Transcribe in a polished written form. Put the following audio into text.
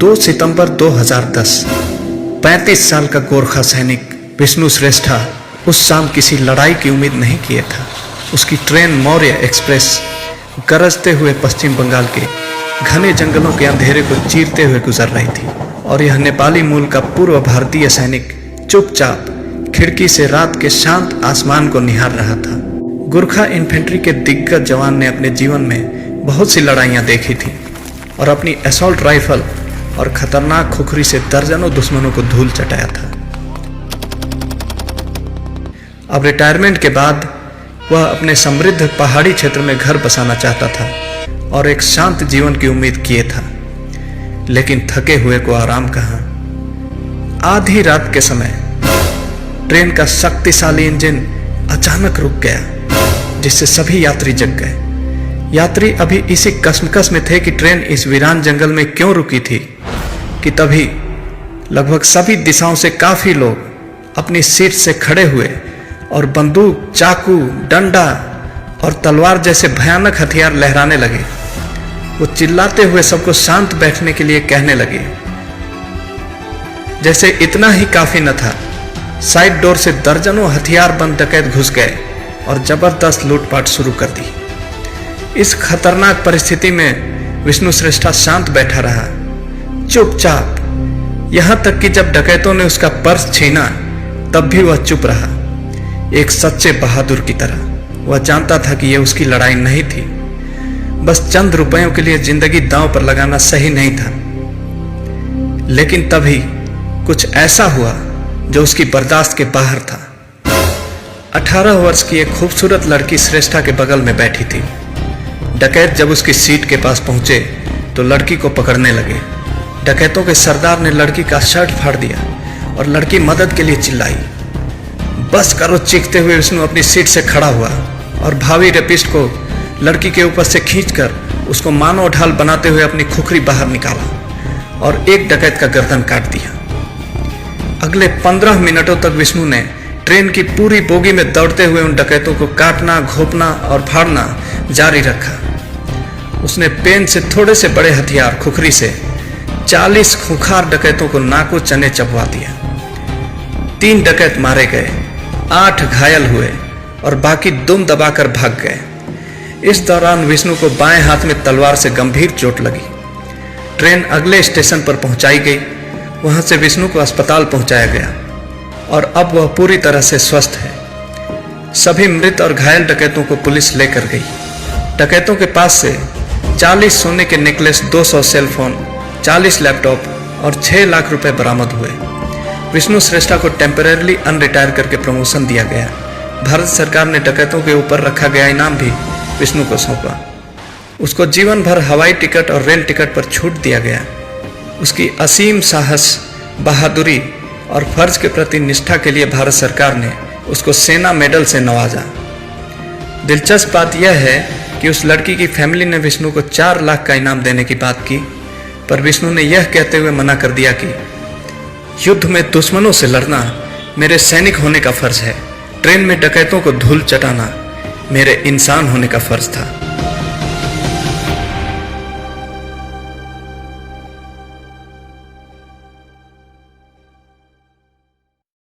2 सितंबर 2010 35 साल का गोरखा सैनिक विष्णु श्रेष्ठा उस शाम किसी लड़ाई की उम्मीद नहीं किए था। उसकी ट्रेन मौर्य एक्सप्रेस गरजते हुए पश्चिम बंगाल के घने जंगलों के अंधेरे को चीरते हुए गुजर रही थी और यह नेपाली मूल का पूर्व भारतीय सैनिक चुपचाप खिड़की से रात के शांत आसमान को निहार रहा था। गोरखा इन्फेंट्री के दिग्गज जवान ने अपने जीवन में बहुत सी लड़ाइयां देखी थी और अपनी असॉल्ट राइफल और खतरनाक खुखरी से दर्जनों दुश्मनों को धूल चटाया था। अब रिटायरमेंट के बाद वह अपने समृद्ध पहाड़ी क्षेत्र में घर बसाना चाहता था और एक शांत जीवन की उम्मीद किए था, लेकिन थके हुए को आराम कहाँ। आधी रात के समय ट्रेन का शक्तिशाली इंजन अचानक रुक गया, जिससे सभी यात्री जग गए। यात्री अभी इसी कश्मकश में थे कि ट्रेन इस वीरान जंगल में क्यों रुकी थी कि तभी लगभग सभी दिशाओं से काफी लोग अपनी सीट से खड़े हुए और बंदूक, चाकू, डंडा और तलवार जैसे भयानक हथियार लहराने लगे। वो चिल्लाते हुए सबको शांत बैठने के लिए कहने लगे। जैसे इतना ही काफी न था, साइड डोर से दर्जनों हथियारबंद डकैत घुस गए और जबरदस्त लूटपाट शुरू कर दी। इस खतरनाक परिस्थिति में विष्णु श्रेष्ठा शांत बैठा रहा, चुपचाप, यहां तक कि जब डकैतों ने उसका पर्स छीना तब भी वह चुप रहा, एक सच्चे बहादुर की तरह। वह जानता था कि यह उसकी लड़ाई नहीं थी, बस चंद रुपयों के लिए जिंदगी दांव पर लगाना सही नहीं था। लेकिन तभी कुछ ऐसा हुआ जो उसकी बर्दाश्त के बाहर था। 18 वर्ष की एक खूबसूरत लड़की श्रेष्ठा के बगल में बैठी थी। डकैत जब उसकी सीट के पास पहुंचे तो लड़की को पकड़ने लगे। डकैतों के सरदार ने लड़की का शर्ट फाड़ दिया और लड़की मदद के लिए चिल्लाई। बस करो, चीखते हुए विष्णु अपनी सीट से खड़ा हुआ और भावी रेपिस्ट को लड़की के ऊपर से खींचकर उसको मानव ढाल बनाते हुए अपनी खुखरी बाहर निकाला और एक डकैत का गर्दन काट दिया। अगले 15 मिनटों तक विष्णु ने ट्रेन की पूरी बोगी में दौड़ते हुए उन डकैतों को काटना, घोंपना और फाड़ना जारी रखा। उसने पेन से थोड़े से बड़े हथियार खुखरी से 40 खूंखार डकैतों को नाको चने चबवा दिया। 3 डकैत मारे गए, 8 घायल हुए और बाकी दुम दबाकर भाग गए। इस दौरान विष्णु को बाएं हाथ में तलवार से गंभीर चोट लगी। ट्रेन अगले स्टेशन पर पहुंचाई गई। वहां से विष्णु को अस्पताल पहुंचाया गया और अब वह पूरी तरह से स्वस्थ है। सभी मृत और घायल डकैतों को पुलिस लेकर गई। डकैतों के पास से 40 सोने के नेकलेस, 200 सेलफोन, 40 लैपटॉप और 6 लाख रुपए बरामद हुए। विष्णु श्रेष्ठा को टेम्परेरली अनरिटायर करके प्रमोशन दिया गया। भारत सरकार ने डकैतों के ऊपर रखा गया इनाम भी विष्णु को सौंपा। उसको जीवन भर हवाई टिकट और रेल टिकट पर छूट दिया गया। उसकी असीम साहस, बहादुरी और फर्ज के प्रति निष्ठा के लिए भारत सरकार ने उसको सेना मेडल से नवाजा। दिलचस्प बात यह है कि उस लड़की की फैमिली ने विष्णु को 4 लाख का इनाम देने की बात की, पर विष्णु ने यह कहते हुए मना कर दिया कि युद्ध में दुश्मनों से लड़ना मेरे सैनिक होने का फर्ज है, ट्रेन में डकैतों को धूल चटाना मेरे इंसान होने का फर्ज था।